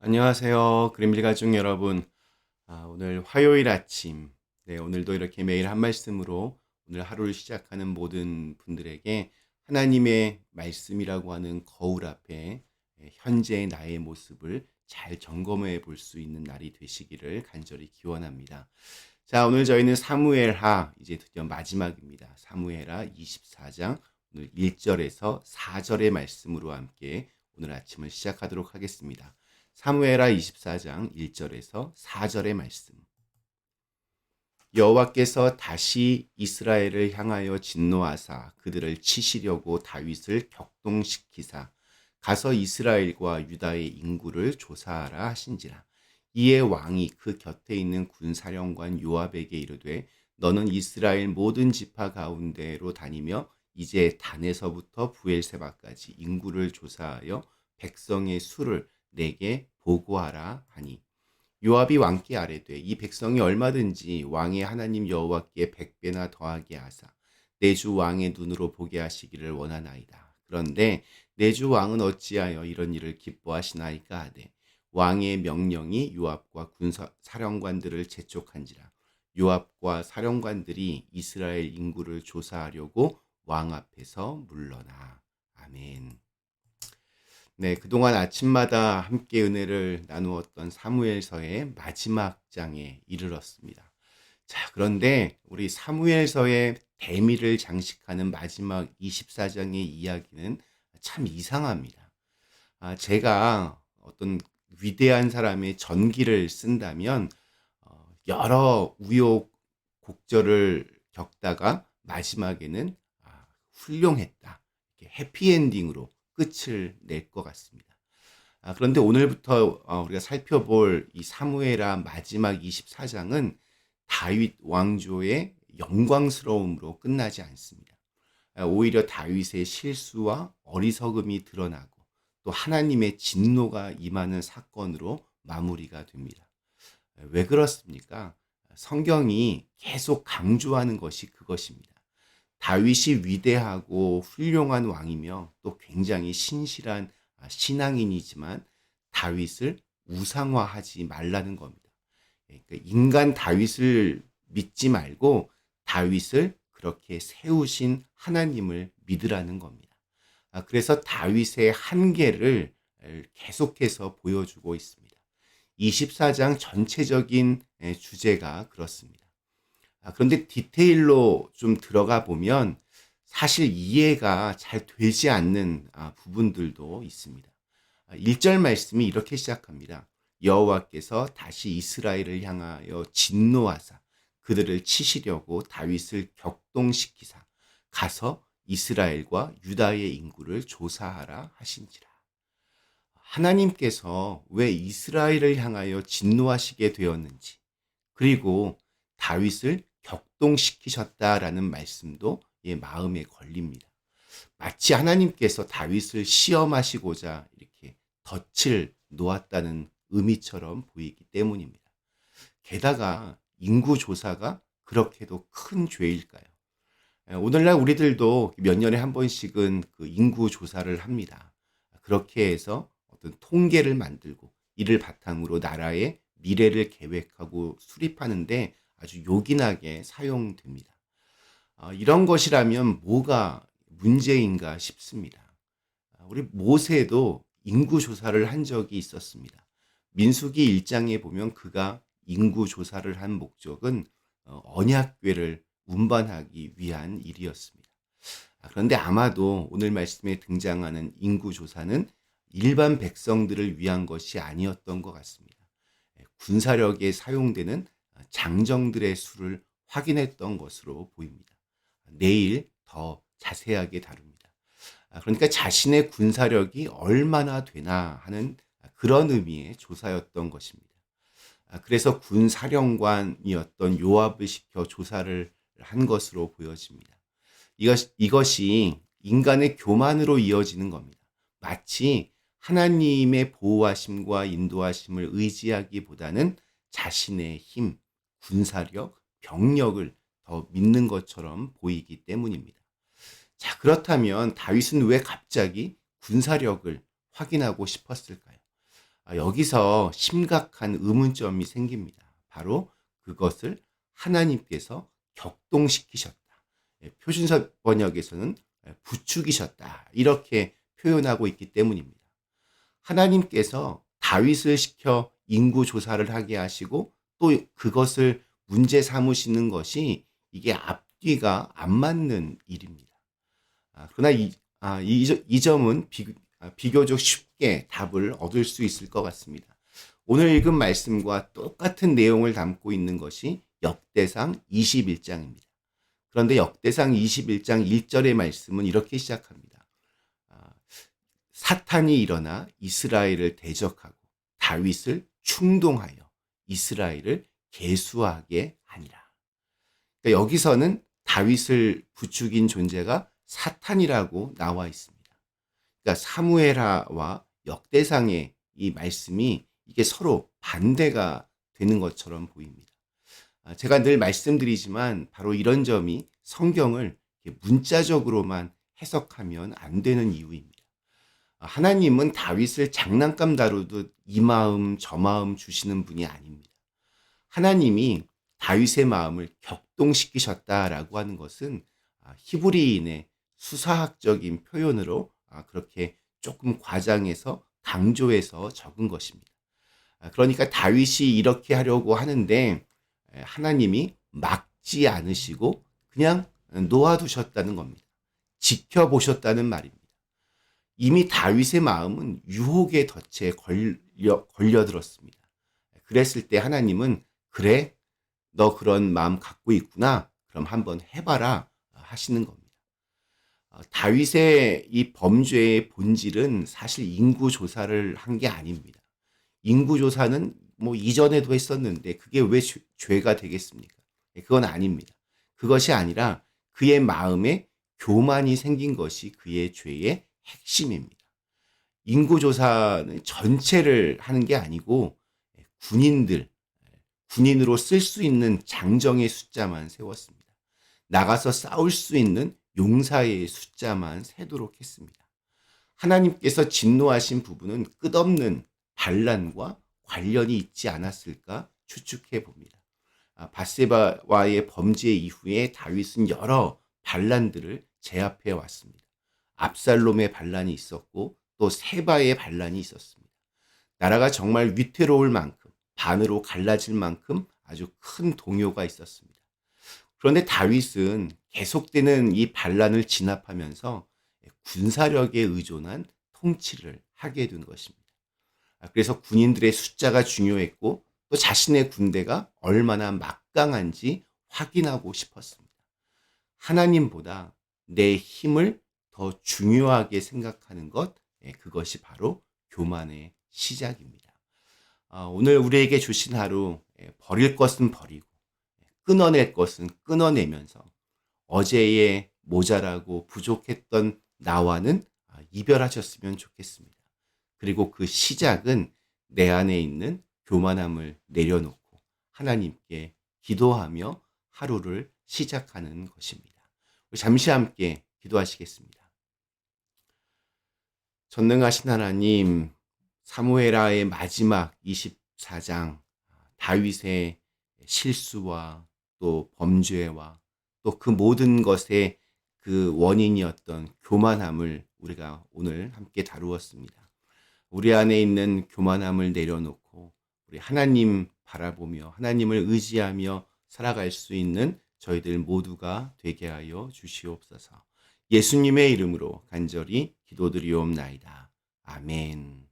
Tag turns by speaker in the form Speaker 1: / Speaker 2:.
Speaker 1: 안녕하세요. 그림빌 가족 여러분. 오늘 화요일 아침, 오늘도 이렇게 매일 한 말씀으로 오늘 하루를 시작하는 모든 분들에게 하나님의 말씀이라고 하는 거울 앞에 현재의 나의 모습을 잘 점검해 볼 수 있는 날이 되시기를 간절히 기원합니다. 자, 오늘 저희는 사무엘하 이제 드디어 마지막입니다. 사무엘하 24장 오늘 1절에서 4절의 말씀으로 함께 오늘 아침을 시작하도록 하겠습니다. 사무엘하 24장 1절에서 4절의 말씀. 여호와께서 다시 이스라엘을 향하여 진노하사 그들을 치시려고 다윗을 격동시키사 가서 이스라엘과 유다의 인구를 조사하라 하신지라. 이에 왕이 그 곁에 있는 군사령관 요압에게 이르되 너는 이스라엘 모든 지파 가운데로 다니며 이제 단에서부터 부엘세바까지 인구를 조사하여 백성의 수를 내게 보고하라 하니 요압이 왕께 아뢰되 이 백성이 얼마든지 왕의 하나님 여호와께 100배나 더하게 하사 내 주 왕의 눈으로 보게 하시기를 원하나이다. 그런데 내 주 왕은 어찌하여 이런 일을 기뻐하시나이까 하되 왕의 명령이 요압과 군사 사령관들을 재촉한지라. 요압과 사령관들이 이스라엘 인구를 조사하려고 왕 앞에서 물러나. 아멘. 그동안 아침마다 함께 은혜를 나누었던 사무엘서의 마지막 장에 이르렀습니다. 자, 그런데 우리 사무엘서의 대미를 장식하는 마지막 24장의 이야기는 참 이상합니다. 제가 어떤 위대한 사람의 전기를 쓴다면 여러 우여곡절을 겪다가 마지막에는 훌륭했다, 이렇게 해피엔딩으로 끝을 낼 것 같습니다. 그런데 오늘부터 우리가 살펴볼 이 사무엘하 마지막 24장은 다윗 왕조의 영광스러움으로 끝나지 않습니다. 오히려 다윗의 실수와 어리석음이 드러나고 또 하나님의 진노가 임하는 사건으로 마무리가 됩니다. 왜 그렇습니까? 성경이 계속 강조하는 것이 그것입니다. 다윗이 위대하고 훌륭한 왕이며 또 굉장히 신실한 신앙인이지만 다윗을 우상화하지 말라는 겁니다. 그러니까 인간 다윗을 믿지 말고 다윗을 그렇게 세우신 하나님을 믿으라는 겁니다. 그래서 다윗의 한계를 계속해서 보여주고 있습니다. 24장 전체적인 주제가 그렇습니다. 그런데 디테일로 좀 들어가 보면 사실 이해가 잘 되지 않는 부분들도 있습니다. 1절 말씀이 이렇게 시작합니다. 여호와께서 다시 이스라엘을 향하여 진노하사 그들을 치시려고 다윗을 격동시키사 가서 이스라엘과 유다의 인구를 조사하라 하신지라. 하나님께서 왜 이스라엘을 향하여 진노하시게 되었는지, 그리고 다윗을 격동시키셨다라는 말씀도 마음에 걸립니다. 마치 하나님께서 다윗을 시험하시고자 이렇게 덫을 놓았다는 의미처럼 보이기 때문입니다. 게다가 인구조사가 그렇게도 큰 죄일까요? 오늘날 우리들도 몇 년에 한 번씩은 그 인구조사를 합니다. 그렇게 해서 어떤 통계를 만들고 이를 바탕으로 나라의 미래를 계획하고 수립하는데 아주 요긴하게 사용됩니다. 이런 것이라면 뭐가 문제인가 싶습니다. 우리 모세도 인구조사를 한 적이 있었습니다. 민수기 1장에 보면 그가 인구조사를 한 목적은 언약궤를 운반하기 위한 일이었습니다. 그런데 아마도 오늘 말씀에 등장하는 인구조사는 일반 백성들을 위한 것이 아니었던 것 같습니다. 군사력에 사용되는 장정들의 수를 확인했던 것으로 보입니다. 내일 더 자세하게 다룹니다. 그러니까 자신의 군사력이 얼마나 되나 하는 그런 의미의 조사였던 것입니다. 그래서 군사령관이었던 요압을 시켜 조사를 한 것으로 보여집니다. 이것이 인간의 교만으로 이어지는 겁니다. 마치 하나님의 보호하심과 인도하심을 의지하기보다는 자신의 힘, 군사력, 병력을 더 믿는 것처럼 보이기 때문입니다. 자, 그렇다면 다윗은 왜 갑자기 군사력을 확인하고 싶었을까요? 여기서 심각한 의문점이 생깁니다. 바로 그것을 하나님께서 격동시키셨다. 표준서 번역에서는 부추기셨다. 이렇게 표현하고 있기 때문입니다. 하나님께서 다윗을 시켜 인구 조사를 하게 하시고 또 그것을 문제 삼으시는 것이 이게 앞뒤가 안 맞는 일입니다. 그러나 이 점은 비교적 쉽게 답을 얻을 수 있을 것 같습니다. 오늘 읽은 말씀과 똑같은 내용을 담고 있는 것이 역대상 21장입니다. 그런데 역대상 21장 1절의 말씀은 이렇게 시작합니다. 사탄이 일어나 이스라엘을 대적하고 다윗을 충동하여 이스라엘을 계수하게 하니라. 그러니까 여기서는 다윗을 부추긴 존재가 사탄이라고 나와 있습니다. 그러니까 사무엘하와 역대상의 이 말씀이 이게 서로 반대가 되는 것처럼 보입니다. 제가 늘 말씀드리지만 바로 이런 점이 성경을 문자적으로만 해석하면 안 되는 이유입니다. 하나님은 다윗을 장난감 다루듯 이 마음 저 마음 주시는 분이 아닙니다. 하나님이 다윗의 마음을 격동시키셨다라고 하는 것은 히브리인의 수사학적인 표현으로 그렇게 조금 과장해서 강조해서 적은 것입니다. 그러니까 다윗이 이렇게 하려고 하는데 하나님이 막지 않으시고 그냥 놓아두셨다는 겁니다. 지켜보셨다는 말입니다. 이미 다윗의 마음은 유혹의 덫에 걸려들었습니다. 그랬을 때 하나님은 그래, 너 그런 마음 갖고 있구나. 그럼 한번 해봐라 하시는 겁니다. 다윗의 이 범죄의 본질은 사실 인구 조사를 한 게 아닙니다. 인구 조사는 뭐 이전에도 했었는데 그게 왜 죄가 되겠습니까? 그건 아닙니다. 그것이 아니라 그의 마음에 교만이 생긴 것이 그의 죄의 핵심입니다. 인구 조사는 전체를 하는 게 아니고 군인으로 쓸 수 있는 장정의 숫자만 세웠습니다. 나가서 싸울 수 있는 용사의 숫자만 세도록 했습니다. 하나님께서 진노하신 부분은 끝없는 반란과 관련이 있지 않았을까 추측해 봅니다. 밧세바와의 범죄 이후에 다윗은 여러 반란들을 제압해 왔습니다. 압살롬의 반란이 있었고 또 세바의 반란이 있었습니다. 나라가 정말 위태로울 만큼 반으로 갈라질 만큼 아주 큰 동요가 있었습니다. 그런데 다윗은 계속되는 이 반란을 진압하면서 군사력에 의존한 통치를 하게 된 것입니다. 그래서 군인들의 숫자가 중요했고 또 자신의 군대가 얼마나 막강한지 확인하고 싶었습니다. 하나님보다 내 힘을 더 중요하게 생각하는 것, 그것이 바로 교만의 시작입니다. 오늘 우리에게 주신 하루, 버릴 것은 버리고 끊어낼 것은 끊어내면서 어제의 모자라고 부족했던 나와는 이별하셨으면 좋겠습니다. 그리고 그 시작은 내 안에 있는 교만함을 내려놓고 하나님께 기도하며 하루를 시작하는 것입니다. 잠시 함께 기도하시겠습니다. 전능하신 하나님, 사무엘하의 마지막 24장 다윗의 실수와 또 범죄와 또 그 모든 것의 그 원인이었던 교만함을 우리가 오늘 함께 다루었습니다. 우리 안에 있는 교만함을 내려놓고 우리 하나님 바라보며 하나님을 의지하며 살아갈 수 있는 저희들 모두가 되게 하여 주시옵소서. 예수님의 이름으로 간절히 기도드리옵나이다. 아멘.